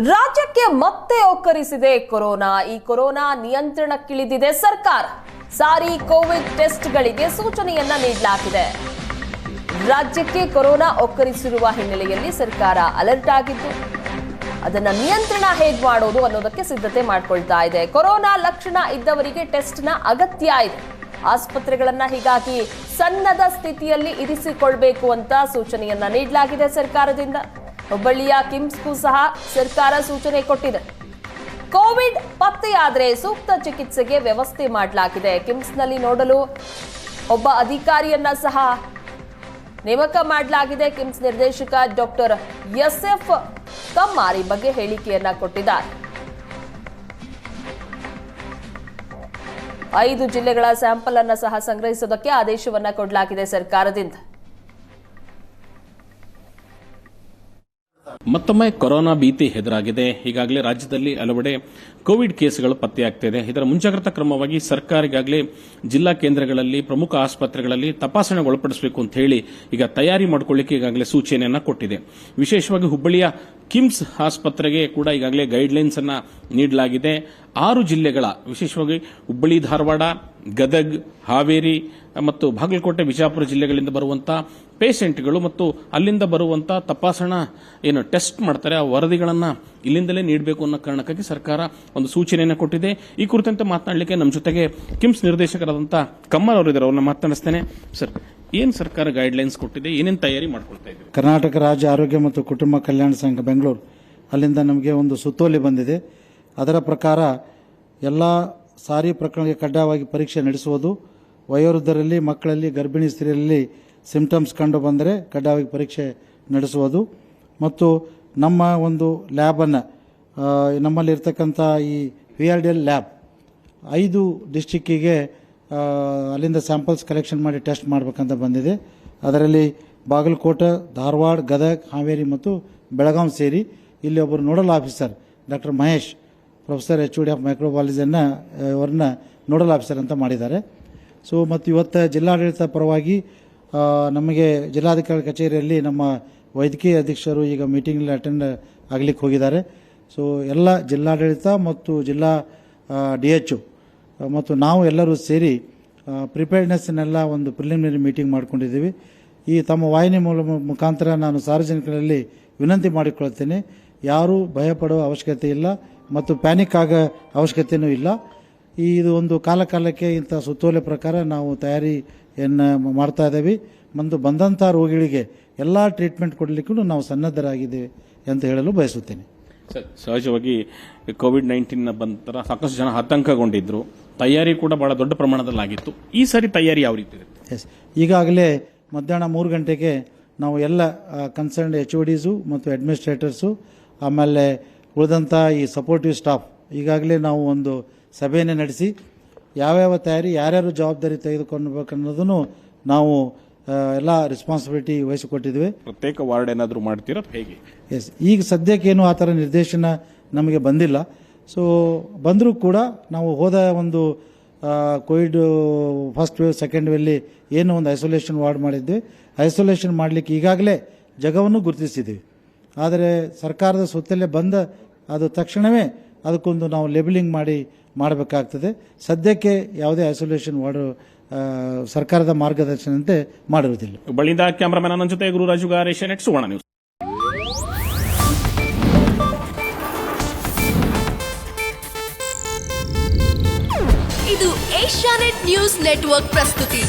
ರಾಜ್ಯಕ್ಕೆ ಮತ್ತೆ ಒಕ್ಕರಿಸಿದೆ ಕೊರೋನಾ. ಈ ಕೊರೋನಾ ನಿಯಂತ್ರಣಕ್ಕಿಳಿದಿದೆ ಸರ್ಕಾರ. ಸಾರಿ ಕೋವಿಡ್ ಟೆಸ್ಟ್ಗಳಿಗೆ ಸೂಚನೆಯನ್ನ ನೀಡಲಾಗಿದೆ. ರಾಜ್ಯಕ್ಕೆ ಕೊರೋನಾ ಒಕ್ಕರಿಸಿರುವ ಹಿನ್ನೆಲೆಯಲ್ಲಿ ಸರ್ಕಾರ ಅಲರ್ಟ್ ಆಗಿದ್ದು ಅದನ್ನ ನಿಯಂತ್ರಣ ಹೇಗೆ ಮಾಡೋದು ಅನ್ನೋದಕ್ಕೆ ಸಿದ್ಧತೆ ಮಾಡಿಕೊಳ್ತಾ ಇದೆ. ಕೊರೋನಾ ಲಕ್ಷಣ ಇದ್ದವರಿಗೆ ಟೆಸ್ಟ್ನ ಅಗತ್ಯ ಇದೆ. ಆಸ್ಪತ್ರೆಗಳನ್ನ ಹೀಗಾಗಿ ಸನ್ನದ್ಧ ಸ್ಥಿತಿಯಲ್ಲಿ ಇರಿಸಿಕೊಳ್ಬೇಕು ಅಂತ ಸೂಚನೆಯನ್ನ ನೀಡಲಾಗಿದೆ ಸರ್ಕಾರದಿಂದ. ಹುಬ್ಬಳ್ಳಿಯ ಕಿಮ್ಸ್ಗೂ ಸಹ ಸರ್ಕಾರ ಸೂಚನೆ ಕೊಟ್ಟಿದೆ. ಕೋವಿಡ್ ಪತ್ತೆಯಾದರೆ ಸೂಕ್ತ ಚಿಕಿತ್ಸೆಗೆ ವ್ಯವಸ್ಥೆ ಮಾಡಲಾಗಿದೆ. ಕಿಮ್ಸ್ನಲ್ಲಿ ನೋಡಲು ಒಬ್ಬ ಅಧಿಕಾರಿಯನ್ನ ಸಹ ನೇಮಕ ಮಾಡಲಾಗಿದೆ. ಕಿಮ್ಸ್ ನಿರ್ದೇಶಕ ಡಾಕ್ಟರ್ ಎಸ್.ಎಫ್. ಕಮ್ಮಾರ್ ಈ ಬಗ್ಗೆ ಹೇಳಿಕೆಯನ್ನ ಕೊಟ್ಟಿದ್ದಾರೆ. 5 ಜಿಲ್ಲೆಗಳ ಸ್ಯಾಂಪಲ್ ಅನ್ನ ಸಹ ಸಂಗ್ರಹಿಸೋದಕ್ಕೆ ಆದೇಶವನ್ನ ಕೊಡಲಾಗಿದೆ ಸರ್ಕಾರದಿಂದ. ಮತ್ತೊಮ್ಮೆ ಕೊರೋನಾ ಭೀತಿ ಎದುರಾಗಿದೆ. ಈಗಾಗಲೇ ರಾಜ್ಯದಲ್ಲಿ ಹಲವೆಡೆ ಕೋವಿಡ್ ಕೇಸ್ಗಳು ಪತ್ತೆಯಾಗ್ತಿದೆ. ಇದರ ಮುಂಜಾಗ್ರತಾ ಕ್ರಮವಾಗಿ ಸರ್ಕಾರ ಈಗಾಗಲೇ ಜಿಲ್ಲಾ ಕೇಂದ್ರಗಳಲ್ಲಿ ಪ್ರಮುಖ ಆಸ್ಪತ್ರೆಗಳಲ್ಲಿ ತಪಾಸಣೆಗೆ ಒಳಪಡಿಸಬೇಕು ಅಂತ ಹೇಳಿ ಈಗ ತಯಾರಿ ಮಾಡಿಕೊಳ್ಳಿಕ್ಕೆ ಈಗಾಗಲೇ ಸೂಚನೆಯನ್ನ ಕೊಟ್ಟಿದೆ. ವಿಶೇಷವಾಗಿ ಹುಬ್ಬಳ್ಳಿಯ ಕಿಮ್ಸ್ ಆಸ್ಪತ್ರೆಗೆ ಕೂಡ ಈಗಾಗಲೇ ಗೈಡ್ಲೈನ್ಸ್ ಅನ್ನ ನೀಡಲಾಗಿದೆ. 6 ಜಿಲ್ಲೆಗಳ ವಿಶೇಷವಾಗಿ ಹುಬ್ಬಳ್ಳಿ, ಧಾರವಾಡ, ಗದಗ್, ಹಾವೇರಿ ಮತ್ತು ಬಾಗಲಕೋಟೆ, ವಿಜಯಪುರ ಜಿಲ್ಲೆಗಳಿಂದ ಬರುವಂತಹ ಪೇಷೆಂಟ್ಗಳು ಮತ್ತು ಅಲ್ಲಿಂದ ಬರುವಂತಹ ತಪಾಸಣಾ ಟೆಸ್ಟ್ ಮಾಡ್ತಾರೆ ಆ ವರದಿಗಳನ್ನ ಇಲ್ಲಿಂದಲೇ ನೀಡಬೇಕು ಅನ್ನೋ ಕಾರಣಕ್ಕಾಗಿ ಸರ್ಕಾರ ಒಂದು ಸೂಚನೆಯನ್ನು ಕೊಟ್ಟಿದೆ. ಈ ಕುರಿತಂತೆ ಮಾತನಾಡಲಿಕ್ಕೆ ನಮ್ಮ ಜೊತೆಗೆ ಕಿಮ್ಸ್ ನಿರ್ದೇಶಕರಾದಂತಹ ಕಮ್ಮರ್ ಅವರಿದ್ದಾರೆ. ಅವ್ರನ್ನ ಮಾತನಾಡಿಸ್ತೇನೆ. ಸರ್, ಏನ್ ಸರ್ಕಾರ ಗೈಡ್ಲೈನ್ಸ್ ಕೊಟ್ಟಿದೆ, ಏನೇನು ತಯಾರಿ ಮಾಡ್ಕೊಳ್ತಾ ಇದೆ? ಕರ್ನಾಟಕ ರಾಜ್ಯ ಆರೋಗ್ಯ ಮತ್ತು ಕುಟುಂಬ ಕಲ್ಯಾಣ ಸಂಘ ಬೆಂಗಳೂರು ಅಲ್ಲಿಂದ ನಮಗೆ ಒಂದು ಸುತ್ತೋಲೆ ಬಂದಿದೆ. ಅದರ ಪ್ರಕಾರ ಎಲ್ಲ ಸಾರಿ ಪ್ರಕರಣಕ್ಕೆ ಕಡ್ಡಾಯವಾಗಿ ಪರೀಕ್ಷೆ ನಡೆಸುವುದು, ವಯೋವೃದ್ಧರಲ್ಲಿ, ಮಕ್ಕಳಲ್ಲಿ, ಗರ್ಭಿಣಿ ಸ್ತ್ರೀಯರಲ್ಲಿ ಸಿಂಪ್ಟಮ್ಸ್ ಕಂಡು ಬಂದರೆ ಕಡ್ಡಾಯವಾಗಿ ಪರೀಕ್ಷೆ ನಡೆಸುವುದು ಮತ್ತು ನಮ್ಮ ಒಂದು ಲ್ಯಾಬನ್ನು ನಮ್ಮಲ್ಲಿರ್ತಕ್ಕಂಥ ಈ VRDL ಲ್ಯಾಬ್ 5 ಡಿಸ್ಟಿಕ್ಕಿಗೆ ಅಲ್ಲಿಂದ ಸ್ಯಾಂಪಲ್ಸ್ ಕಲೆಕ್ಷನ್ ಮಾಡಿ ಟೆಸ್ಟ್ ಮಾಡಬೇಕಂತ ಬಂದಿದೆ. ಅದರಲ್ಲಿ ಬಾಗಲಕೋಟೆ, ಧಾರವಾಡ, ಗದಗ್, ಹಾವೇರಿ ಮತ್ತು ಬೆಳಗಾವಿ ಸೇರಿ ಇಲ್ಲಿ ಒಬ್ಬರು nodal officer doctor Mahesh, professor HOD of ಮೈಕ್ರೋಬಾಲಜಿಯನ್ನು ಅವರನ್ನ ನೋಡಲ್ ಆಫೀಸರ್ ಅಂತ ಮಾಡಿದ್ದಾರೆ. ಸೊ ಮತ್ತು ಇವತ್ತು ಜಿಲ್ಲಾಡಳಿತ ಪರವಾಗಿ ನಮಗೆ ಜಿಲ್ಲಾಧಿಕಾರಿ ಕಚೇರಿಯಲ್ಲಿ ನಮ್ಮ ವೈದ್ಯಕೀಯ ಅಧೀಕ್ಷರು ಈಗ ಮೀಟಿಂಗ್ನಲ್ಲಿ ಅಟೆಂಡ್ ಆಗಲಿಕ್ಕೆ ಹೋಗಿದ್ದಾರೆ. ಸೊ ಎಲ್ಲ ಜಿಲ್ಲಾಡಳಿತ ಮತ್ತು ಜಿಲ್ಲಾ DHO ಮತ್ತು ನಾವು ಎಲ್ಲರೂ ಸೇರಿ ಪ್ರಿಪೇರ್ಡ್ನೆಸ್ನೆಲ್ಲ ಒಂದು ಪ್ರಿಲಿಮಿನರಿ ಮೀಟಿಂಗ್ ಮಾಡ್ಕೊಂಡಿದ್ದೀವಿ. ಈ ತಮ್ಮ ವಾಹಿನಿ ಮುಖಾಂತರ ನಾನು ಸಾರ್ವಜನಿಕರಲ್ಲಿ ವಿನಂತಿ ಮಾಡಿಕೊಳ್ತೇನೆ, ಯಾರೂ ಭಯಪಡುವ ಅವಶ್ಯಕತೆ ಇಲ್ಲ ಮತ್ತು ಪ್ಯಾನಿಕ್ ಆಗೋ ಅವಶ್ಯಕತೆಯೂ ಇಲ್ಲ. ಇದು ಒಂದು ಕಾಲಕ್ಕೆ ಇಂಥ ಸುತ್ತೋಲೆ ಪ್ರಕಾರ ನಾವು ತಯಾರಿಯನ್ನು ಮಾಡ್ತಾ ಇದ್ದೇವೆ ಮತ್ತು ಬಂದಂಥ ರೋಗಿಗಳಿಗೆ ಎಲ್ಲ ಟ್ರೀಟ್ಮೆಂಟ್ ಕೊಡಲಿಕ್ಕೂ ನಾವು ಸನ್ನದ್ಧರಾಗಿದ್ದೇವೆ ಅಂತ ಹೇಳಲು ಬಯಸುತ್ತೇನೆ. ಸಹಜವಾಗಿ ಕೋವಿಡ್-19 ಬಂದ ನಂತರ ಸಾಕಷ್ಟು ಜನ ಆತಂಕಗೊಂಡಿದ್ರು. ತಯಾರಿ ಕೂಡ ಬಹಳ ದೊಡ್ಡ ಪ್ರಮಾಣದಲ್ಲಿ ಆಗಿತ್ತು. ಈ ಸಾರಿ ತಯಾರಿ ಯಾವ ರೀತಿ ಇದೆ? ಎಸ್, ಈಗಾಗಲೇ ಮಧ್ಯಾಹ್ನ 3 ಗಂಟೆಗೆ ನಾವು ಎಲ್ಲ ಕನ್ಸರ್ನ್ಡ್ HODs ಮತ್ತು ಅಡ್ಮಿನಿಸ್ಟ್ರೇಟರ್ಸು ಆಮೇಲೆ ಉಳಿದಂಥ ಈ ಸಪೋರ್ಟಿವ್ ಸ್ಟಾಫ್ ಈಗಾಗಲೇ ನಾವು ಒಂದು ಸಭೆಯನ್ನು ನಡೆಸಿ ಯಾವ್ಯಾವ ತಯಾರಿ ಯಾರ್ಯಾರು ಜವಾಬ್ದಾರಿ ತೆಗೆದುಕೊಳ್ಬೇಕನ್ನೋದನ್ನು ನಾವು ಎಲ್ಲ ರೆಸ್ಪಾನ್ಸಿಬಿಲಿಟಿ ವಹಿಸಿಕೊಟ್ಟಿದ್ವಿ. ಪ್ರತ್ಯೇಕ ವಾರ್ಡ್ ಏನಾದರೂ ಮಾಡ್ತೀರಾ ಹೇಗೆ? ಎಸ್, ಈಗ ಸದ್ಯಕ್ಕೇನು ಆ ಥರ ನಿರ್ದೇಶನ ನಮಗೆ ಬಂದಿಲ್ಲ. ಸೊ ಬಂದರೂ ಕೂಡ ನಾವು ಹೋದ ಒಂದು ಕೋವಿಡ್ ಫಸ್ಟ್ ವೇವ್, ಸೆಕೆಂಡ್ ವೇವ್ಲಿ ಏನು ಒಂದು ಐಸೋಲೇಷನ್ ವಾರ್ಡ್ ಮಾಡಿದ್ವಿ, ಐಸೋಲೇಷನ್ ಮಾಡಲಿಕ್ಕೆ ಈಗಾಗಲೇ ಜಾಗವನ್ನು ಗುರುತಿಸಿದ್ದೀವಿ. ಆದರೆ ಸರ್ಕಾರದ ಸುತ್ತಲೇ ಬಂದ ಅದು ತಕ್ಷಣವೇ ಅದಕ್ಕೊಂದು ನಾವು ಲೇಬಲಿಂಗ್ ಮಾಡಬೇಕಾಗ್ತದೆ. ಸದ್ಯಕ್ಕೆ ಯಾವುದೇ ಐಸೋಲೇಷನ್ ವಾರ್ಡ್ ಸರ್ಕಾರದ ಮಾರ್ಗದರ್ಶನದಂತೆ ಮಾಡಿರುವುದಿಲ್ಲ. ಹುಬ್ಬಳ್ಳಿಯಿಂದ ಕ್ಯಾಮರಾಮನ್ ನನ್ನ ಜೊತೆ ಗುರುರಾಜು ಗಾರ್, ಏಷ್ಯಾನೆಟ್ ಸುವರ್ಣ ನ್ಯೂಸ್. ಇದು ಏಷ್ಯಾನೆಟ್ ನ್ಯೂಸ್ ನೆಟ್ವರ್ಕ್ ಪ್ರಸ್ತುತಿ.